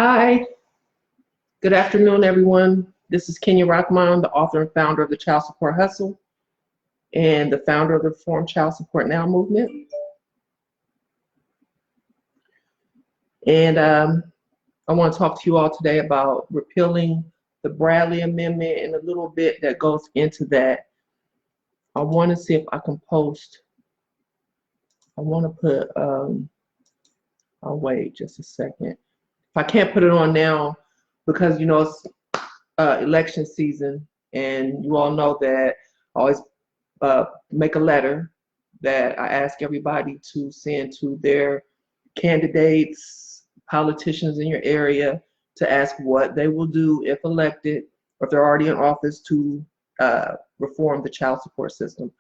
Hi, good afternoon, everyone. This is Kenya Rockman, the author and founder of the Child Support Hustle and the founder of the Reform Child Support Now movement. And I want to talk to you all today about repealing the Bradley Amendment and a little bit that goes into that. I want to see if I can post. I want to put, I'll wait just a second. If I can't put it on now, because it's election season, and you all know that I always make a letter that I ask everybody to send to their candidates, politicians in your area, to ask what they will do if elected, or if they're already in office, to reform the child support system.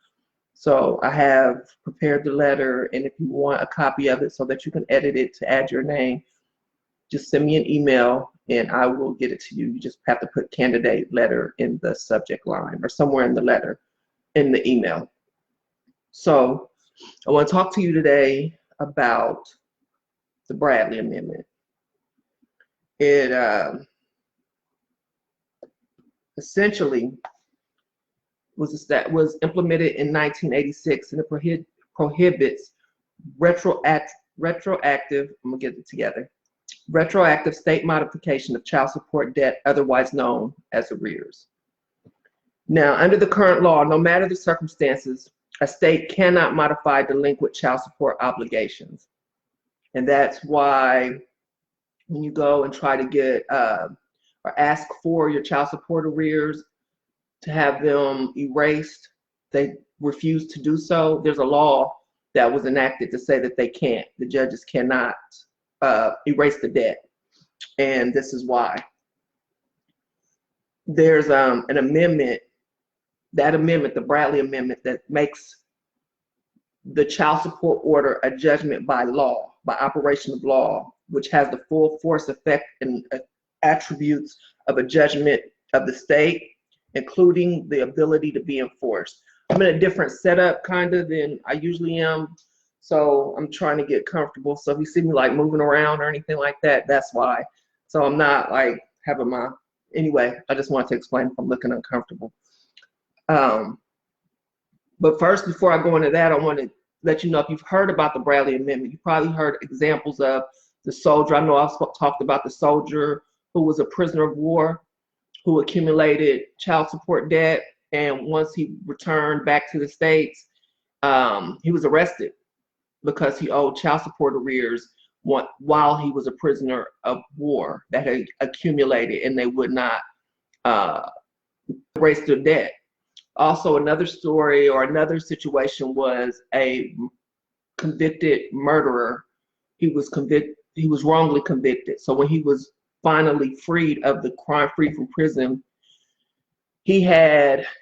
So I have prepared the letter, and if you want a copy of it so that you can edit it to add your name, just send me an email and I will get it to you. You just have to put candidate letter in the subject line or somewhere in the letter, in the email. So I want to talk to you today about the Bradley Amendment. It essentially was implemented in 1986, and it prohibits retroactive, I'm gonna get it together, retroactive state modification of child support debt, otherwise known as arrears. Now, under the current law, no matter the circumstances, a state cannot modify delinquent child support obligations. And that's why when you go and try to get or ask for your child support arrears to have them erased, they refuse to do so. There's a law that was enacted to say that they can't. The judges cannot erase the debt, and this is why. There's an amendment, the Bradley Amendment, that makes the child support order a judgment by law, by operation of law, which has the full force, effect, and attributes of a judgment of the state, including the ability to be enforced. I'm in a different setup kind of than I usually am, so I'm trying to get comfortable. So if you see me like moving around or anything like that, that's why. So I'm not like having my, anyway, I just wanted to explain if I'm looking uncomfortable. But first, before I go into that, I want to let you know, if you've heard about the Bradley Amendment, you probably heard examples of the soldier. I know I've talked about the soldier who was a prisoner of war, who accumulated child support debt, and once he returned back to the States, he was arrested because he owed child support arrears while he was a prisoner of war that had accumulated, and they would not erase their debt. Also, another story or another situation was a convicted murderer. He was wrongly convicted. So when he was finally freed of the crime, free from prison, he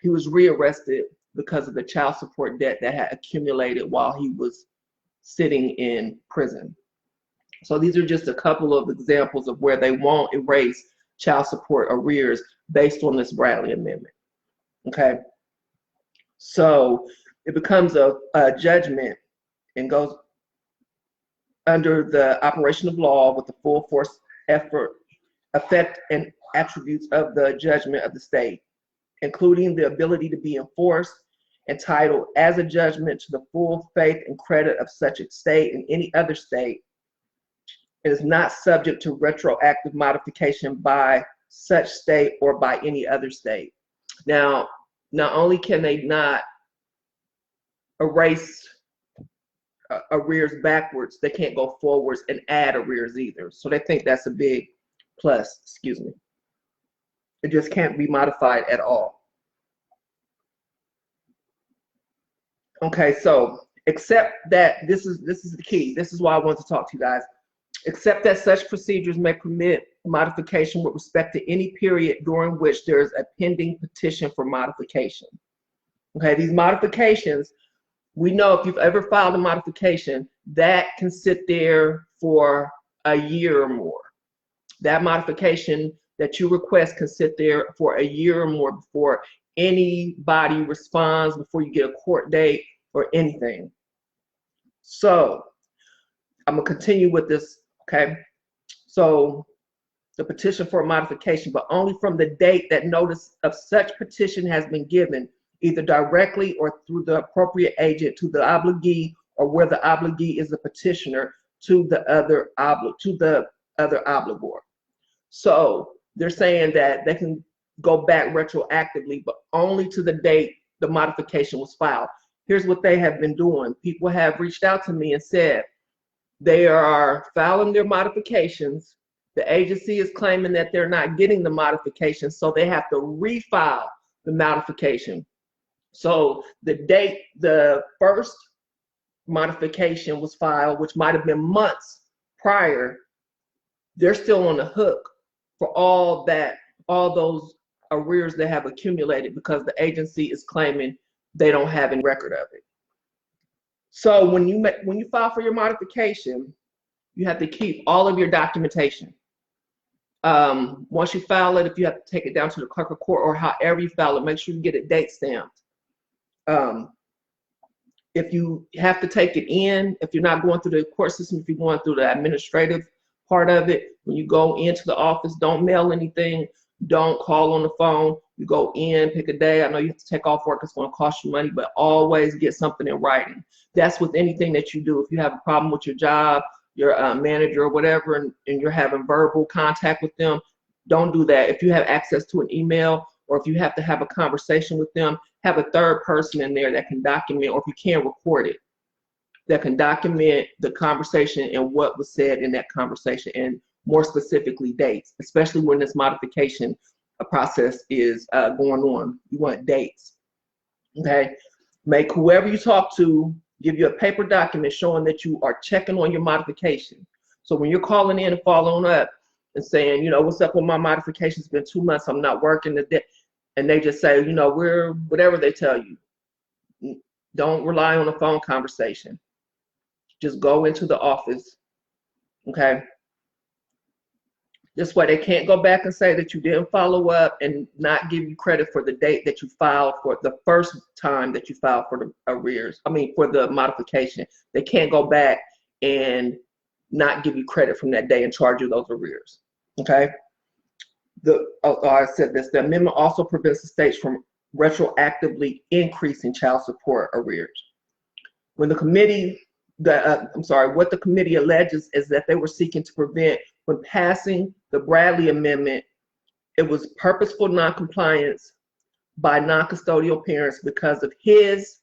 was rearrested because of the child support debt that had accumulated while he was sitting in prison. So these are just a couple of examples of where they won't erase child support arrears based on this Bradley Amendment. Okay, so it becomes a judgment and goes under the operation of law with the full force, effect, and attributes of the judgment of the state, including the ability to be enforced, entitled as a judgment to the full faith and credit of such a state and any other state. It is not subject to retroactive modification by such state or by any other state. Now, not only can they not erase arrears backwards, they can't go forwards and add arrears either. So they think that's a big plus, excuse me. It just can't be modified at all. Okay, so except that, this is the key. This is why I want to talk to you guys. Except that such procedures may permit modification with respect to any period during which there is a pending petition for modification. Okay, these modifications, we know if you've ever filed a modification, that can sit there for a year or more. That modification that you request can sit there for a year or more before anybody responds, before you get a court date or anything. So I'm gonna continue with this, okay? So the petition for a modification, but only from the date that notice of such petition has been given, either directly or through the appropriate agent to the obligee, or where the obligee is the petitioner to the other obligor. So they're saying that they can go back retroactively, but only to the date the modification was filed. Here's what they have been doing. People have reached out to me and said they are filing their modifications. The agency is claiming that they're not getting the modification, so they have to refile the modification. So the date the first modification was filed, which might have been months prior, they're still on the hook for all those arrears that have accumulated, because the agency is claiming they don't have any record of it. So when you file for your modification, you have to keep all of your documentation. Once you file it, if you have to take it down to the clerk of court or however you file it, make sure you get it date stamped. If you have to take it in, if you're not going through the court system, if you're going through the administrative part of it, when you go into the office, don't mail anything, don't call on the phone. You go in, pick a day. I know you have to take off work, it's going to cost you money, but always get something in writing. That's with anything that you do. If you have a problem with your job, your manager or whatever, and you're having verbal contact with them, don't do that. If you have access to an email, or if you have to have a conversation with them, have a third person in there that can document, or if you can't, record it, that can document the conversation and what was said in that conversation, and more specifically dates, especially when this modification process is going on. You want dates, okay? Make whoever you talk to give you a paper document showing that you are checking on your modification. So when you're calling in and following up and saying, you know, what's up with my modification? It's been 2 months, I'm not working today, and they just say, you know, we're whatever they tell you. Don't rely on a phone conversation. Just go into the office, okay? This way they can't go back and say that you didn't follow up and not give you credit for the date that you filed for the first time that you filed for the arrears. I mean, for the modification. They can't go back and not give you credit from that day and charge you those arrears, okay? I said this, the amendment also prevents the states from retroactively increasing child support arrears. When the committee, what the committee alleges is that they were seeking to prevent, when passing the Bradley Amendment, it was purposeful noncompliance by non-custodial parents because of his,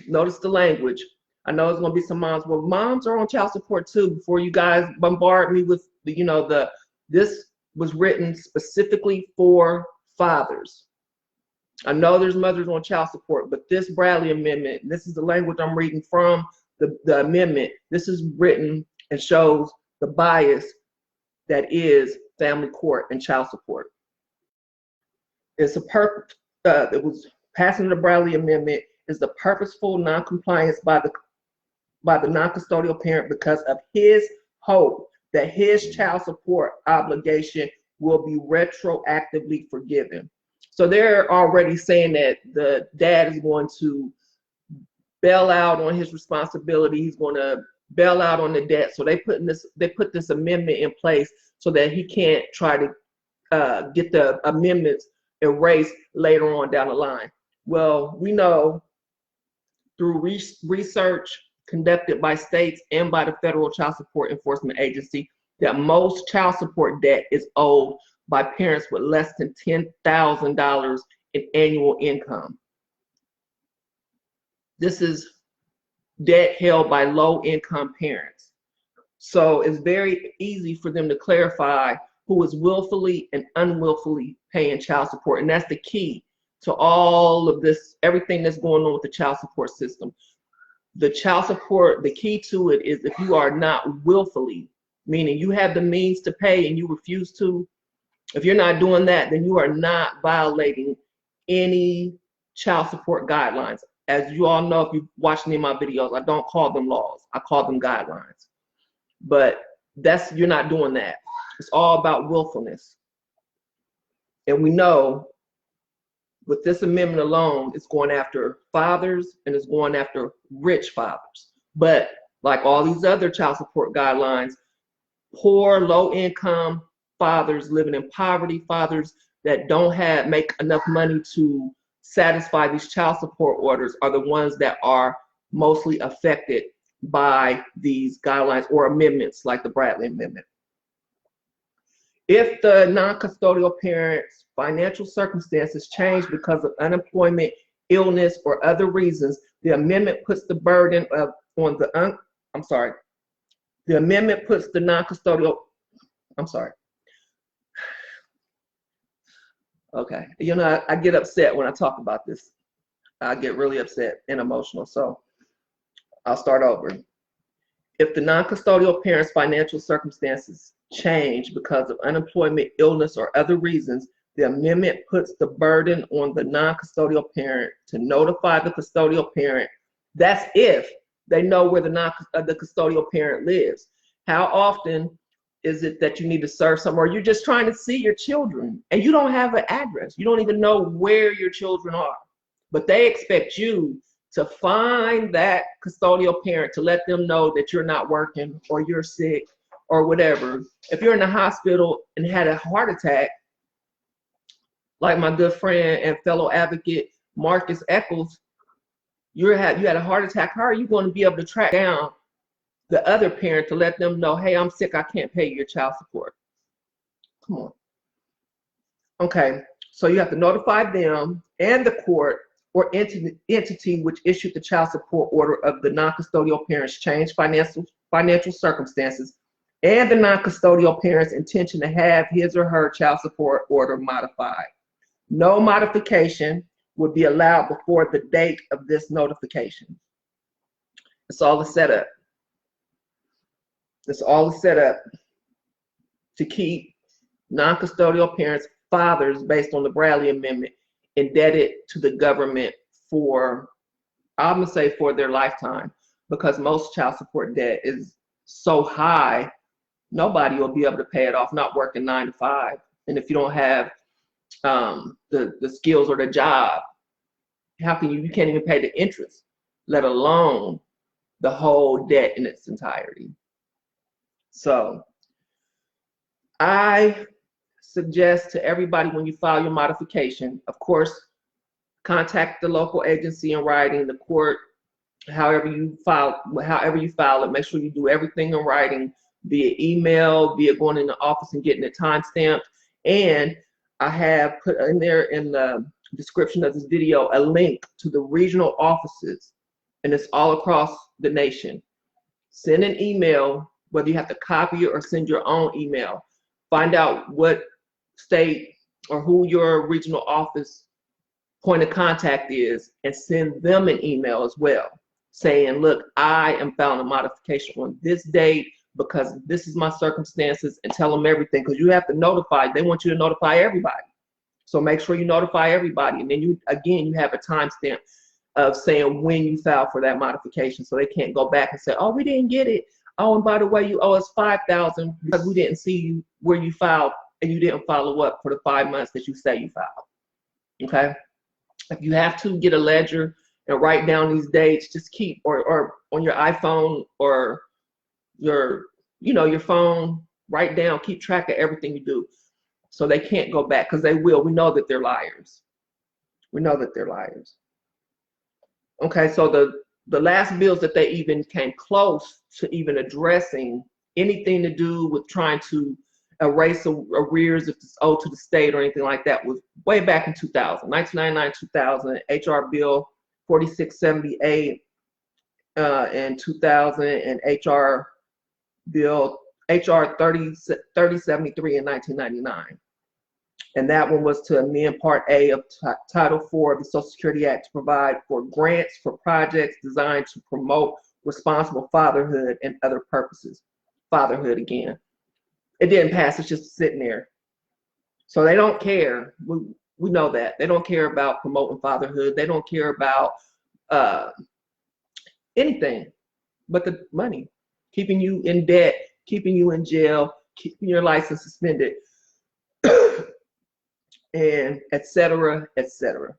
notice the language. I know there's gonna be some moms, well, moms are on child support too, before you guys bombard me with, this was written specifically for fathers. I know there's mothers on child support, but this Bradley Amendment, this is the language I'm reading from the amendment, this is written and shows the bias that is family court and child support. It's a it was passing the Bradley Amendment is the purposeful noncompliance by the non-custodial parent because of his hope that his child support obligation will be retroactively forgiven. So they're already saying that the dad is going to bail out on his responsibility. He's going to bail out on the debt. So they put this amendment in place so that he can't try to get the amendments erased later on down the line. Well, we know through research conducted by states and by the Federal Child Support Enforcement Agency that most child support debt is owed by parents with less than $10,000 in annual income. This is debt held by low-income parents. So it's very easy for them to clarify who is willfully and unwillfully paying child support. And that's the key to all of this, everything that's going on with the child support system. The child support, the key to it is if you are not willfully, meaning you have the means to pay and you refuse to, if you're not doing that, then you are not violating any child support guidelines. As you all know, if you've watched any of my videos, I don't call them laws, I call them guidelines. But you're not doing that. It's all about willfulness. And we know with this amendment alone, it's going after fathers and it's going after rich fathers. But like all these other child support guidelines, poor, low income fathers living in poverty, fathers that don't make enough money to satisfy these child support orders are the ones that are mostly affected by these guidelines or amendments like the Bradley Amendment. If the non-custodial parent's financial circumstances change because of unemployment, illness, or other reasons, the amendment puts the burden on the the amendment puts the non-custodial, okay, you know, I get upset when I talk about this. I get really upset and emotional, so I'll start over. If the non-custodial parent's financial circumstances change because of unemployment, illness, or other reasons, the amendment puts the burden on the non-custodial parent to notify the custodial parent. That's if they know where the custodial parent lives. How often is it that you need to serve somewhere? You're just trying to see your children and you don't have an address. You don't even know where your children are, but they expect you to find that custodial parent to let them know that you're not working or you're sick or whatever. If you're in the hospital and had a heart attack, like my good friend and fellow advocate Marcus Eccles, you had a heart attack, how are you going to be able to track down the other parent to let them know, hey, I'm sick, I can't pay your child support? Come on. Okay, so you have to notify them and the court or entity which issued the child support order of the non-custodial parent's changed financial circumstances and the non-custodial parent's intention to have his or her child support order modified. No modification would be allowed before the date of this notification. It's all a setup. It's all set up to keep non-custodial parents, fathers, based on the Bradley Amendment, indebted to the government for, I'm gonna say, for their lifetime, because most child support debt is so high, nobody will be able to pay it off, not working 9 to 5. And if you don't have the skills or the job, how can you can't even pay the interest, let alone the whole debt in its entirety. So I suggest to everybody, when you file your modification, of course, contact the local agency in writing, the court, however you file it, make sure you do everything in writing, via email, via going in the office and getting it time stamped. And I have put in there in the description of this video a link to the regional offices, and it's all across the nation. Send an email, whether you have to copy it or send your own email. Find out what state or who your regional office point of contact is, and send them an email as well, saying, look, I am filing a modification on this date because this is my circumstances, and tell them everything, because you have to notify. They want you to notify everybody. So make sure you notify everybody. And then you have a timestamp of saying when you filed for that modification, so they can't go back and say, oh, we didn't get it. Oh, and by the way, you owe us $5,000 because we didn't see you where you filed and you didn't follow up for the 5 months that you say you filed. Okay? If you have to get a ledger and write down these dates, just keep, or on your iPhone or your phone, write down, keep track of everything you do, so they can't go back, because they will. We know that they're liars. We know that they're liars. Okay, so the last bills that they even came close to even addressing anything to do with trying to erase arrears if it's owed to the state or anything like that was way back in 2000, 1999, 2000, HR Bill 4678 in 2000, and HR 3073 in 1999. And that one was to amend Part A of Title IV of the Social Security Act to provide for grants for projects designed to promote responsible fatherhood and other purposes. Fatherhood again. It didn't pass, it's just sitting there. So they don't care. We know that. They don't care about promoting fatherhood. They don't care about anything but the money. Keeping you in debt, keeping you in jail, keeping your license suspended, and et cetera, et cetera.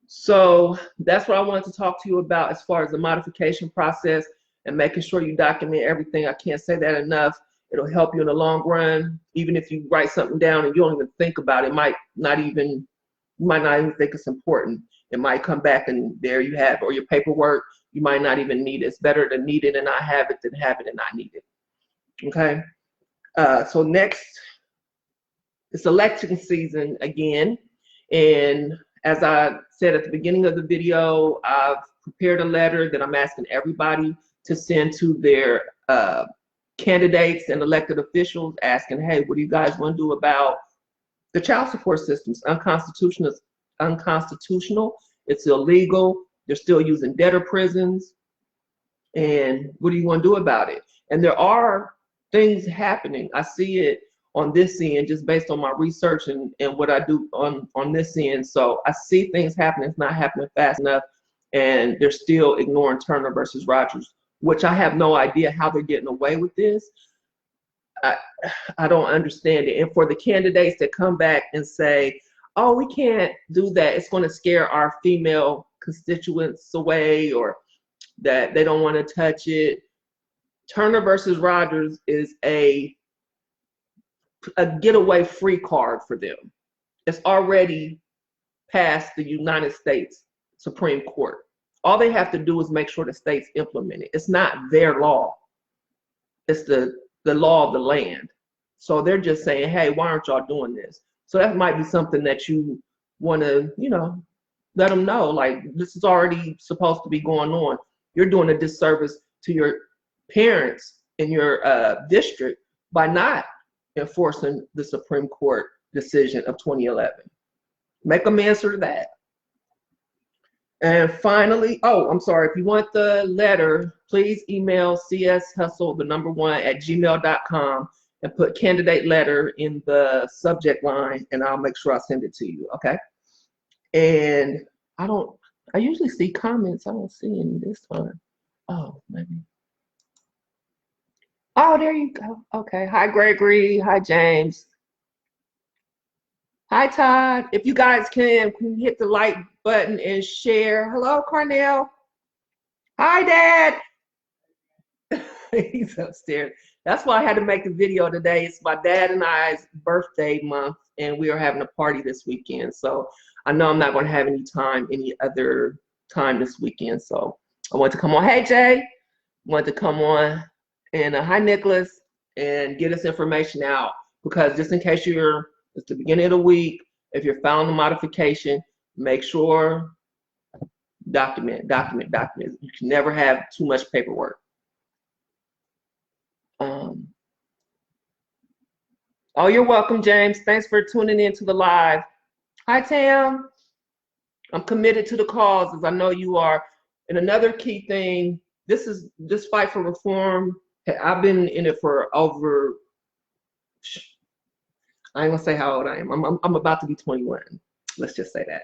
So that's what I wanted to talk to you about as far as the modification process and making sure you document everything. I can't say that enough. It'll help you in the long run. Even if you write something down and you don't even think about it, you might not even think it's important. It might come back and there you have it. Or your paperwork, you might not even need it. It's better to need it and not have it than have it and not need it. Okay. So next, it's election season again. And as I said at the beginning of the video, I've prepared a letter that I'm asking everybody to send to their candidates and elected officials, asking, hey, what do you guys want to do about the child support systems? Unconstitutional. It's illegal. They're still using debtor prisons. And what do you want to do about it? And there are things happening. I see it on this end just based on my research and what I do on this end. So I see things happening. It's not happening fast enough. And they're still ignoring Turner versus Rogers, which I have no idea how they're getting away with this. I don't understand it. And for the candidates that come back and say, oh, we can't do that, it's going to scare our female constituents away, or that they don't want to touch it. Turner versus Rogers is a getaway free card for them. It's already passed the United States Supreme Court. All they have to do is make sure the states implement it. It's not their law. It's the law of the land. So they're just saying, hey, why aren't y'all doing this? So that might be something that you want to, let them know, like, this is already supposed to be going on. You're doing a disservice to your parents in your district by not enforcing the Supreme Court decision of 2011. Make them answer to that. And finally, oh, I'm sorry, if you want the letter, please email cshustle1@gmail.com and put candidate letter in the subject line, and I'll make sure I send it to you, okay? And I usually see comments. I don't see any this time. Oh, maybe. Oh, there you go. Okay. Hi, Gregory. Hi, James. Hi, Todd. If you guys can hit the like button and share. Hello, Cornell. Hi, Dad. He's upstairs. That's why I had to make the video today. It's my dad and I's birthday month, and we are having a party this weekend. So I know I'm not going to have any other time this weekend. So I want to come on. Hey, Jay. I want to come on. And hi, Nicholas, and get this information out, because just in case it's the beginning of the week, if you're filing a modification, make sure document. You can never have too much paperwork. Oh, you're welcome, James. Thanks for tuning in to the live. Hi, Tam. I'm committed to the cause, as I know you are. And another key thing, this fight for reform. I've been in it for over, I ain't gonna say how old I am. I'm about to be 21. Let's just say that.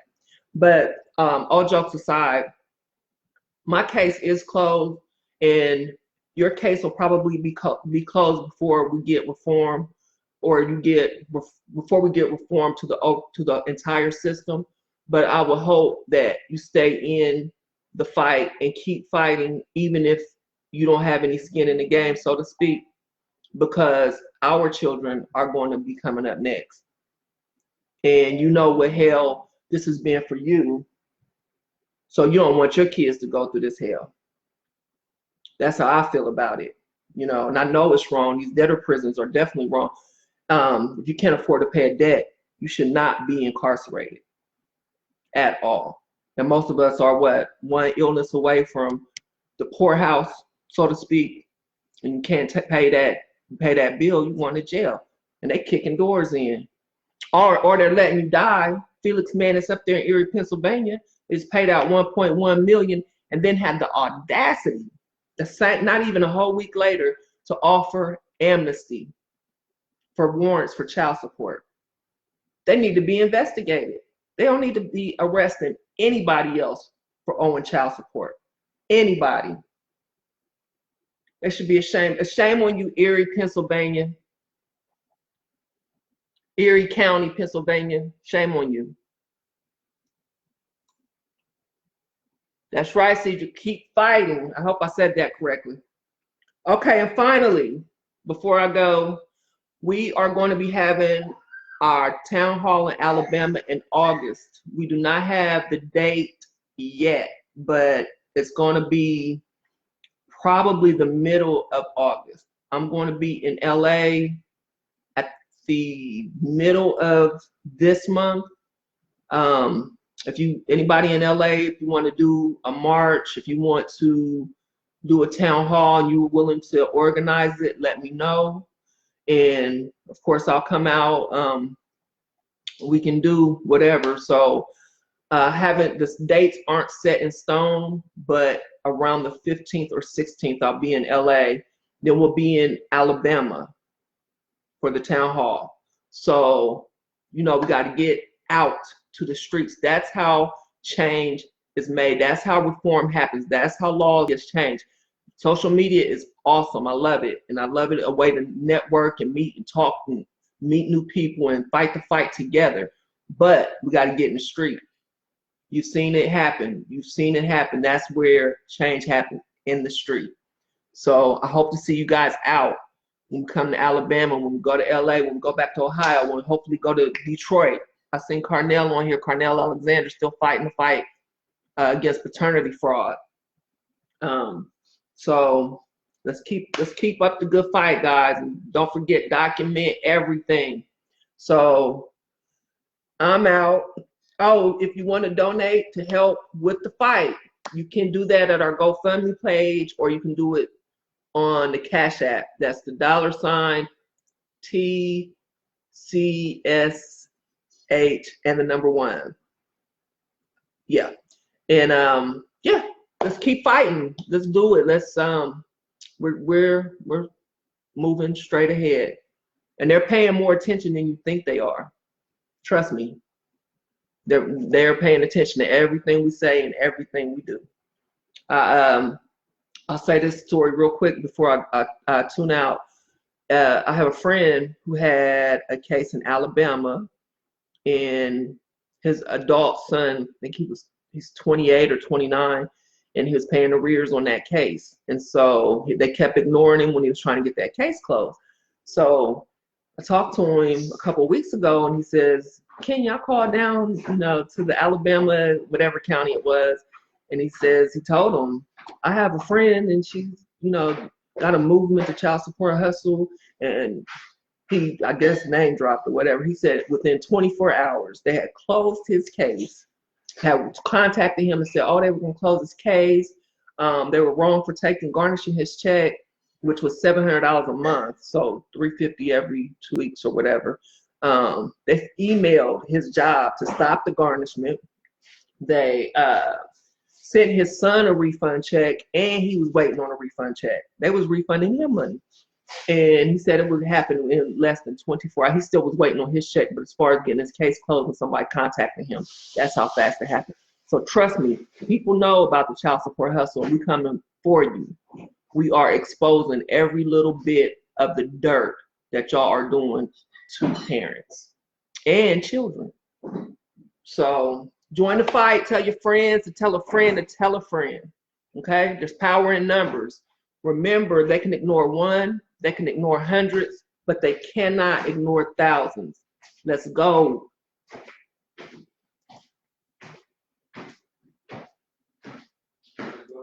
But all jokes aside, my case is closed, and your case will probably be closed before we get reform, or before we get reform to the entire system. But I will hope that you stay in the fight and keep fighting, even if you don't have any skin in the game, so to speak, because our children are going to be coming up next. And you know what hell this has been for you. So you don't want your kids to go through this hell. That's how I feel about it. And I know it's wrong. These debtor prisons are definitely wrong. If you can't afford to pay a debt, you should not be incarcerated at all. And most of us are one illness away from the poorhouse, so to speak, and you can't pay that bill, you going to jail, and they kicking doors in, or they're letting you die. Felix Mannis up there in Erie, Pennsylvania, is paid out $1.1 million, and then had the audacity, not even a whole week later, to offer amnesty for warrants for child support. They need to be investigated. They don't need to be arresting anybody else for owing child support. Anybody. It should be a shame. A shame on you, Erie, Pennsylvania. Erie County, Pennsylvania. Shame on you. That's right, Cedric. Keep fighting. I hope I said that correctly. Okay, and finally, before I go, we are going to be having our town hall in Alabama in August. We do not have the date yet, but it's going to be probably the middle of August. I'm going to be in LA at the middle of this month. If anybody in LA, if you want to do a march, if you want to do a town hall and you're willing to organize it, let me know. And of course I'll come out. We can do whatever. So the dates aren't set in stone, but around the 15th or 16th I'll be in LA. Then we'll be in Alabama for the town hall. So we got to get out to the streets. That's how change is made. That's how reform happens. That's how law gets changed. Social media is awesome. I love it. And I love it, a way to network and meet and talk and meet new people and fight the fight together. But we got to get in the street. You've seen it happen. You've seen it happen. That's where change happens, in the street. So I hope to see you guys out when we come to Alabama, when we go to LA, when we go back to Ohio, when we hopefully go to Detroit. I seen Carnell on here. Carnell Alexander still fighting the fight against paternity fraud. So let's keep up the good fight, guys, and don't forget, document everything. So I'm out. Oh, if you want to donate to help with the fight, you can do that at our GoFundMe page, or you can do it on the Cash App. That's the $TCSH and the number 1. Yeah. And yeah, let's keep fighting. Let's do it. We're moving straight ahead. And they're paying more attention than you think they are. Trust me. They're paying attention to everything we say and everything we do. I'll say this story real quick before I tune out. I have a friend who had a case in Alabama, and his adult son, I think he's 28 or 29, and he was paying arrears on that case. And so they kept ignoring him when he was trying to get that case closed. So I talked to him a couple of weeks ago, and he says, "Can y'all call down, to the Alabama, whatever county it was?" And he told him, "I have a friend, and she's, got a movement to child support hustle." And he, I guess, name dropped or whatever. He said within 24 hours, they had closed his case, had contacted him and said, "Oh, they were going to close his case. They were wrong for garnishing his check, which was $700 a month, so $350 every 2 weeks or whatever." They emailed his job to stop the garnishment. They sent his son a refund check, and he was waiting on a refund check. They was refunding him money. And he said it would happen in less than 24 hours. He still was waiting on his check, but as far as getting his case closed and somebody contacting him, that's how fast it happened. So trust me, people know about the child support hustle, and we coming for you. We are exposing every little bit of the dirt that y'all are doing to parents and children. So join the fight. Tell your friends to tell a friend to tell a friend. Okay? There's power in numbers. Remember, they can ignore one, they can ignore hundreds, but they cannot ignore thousands. Let's go.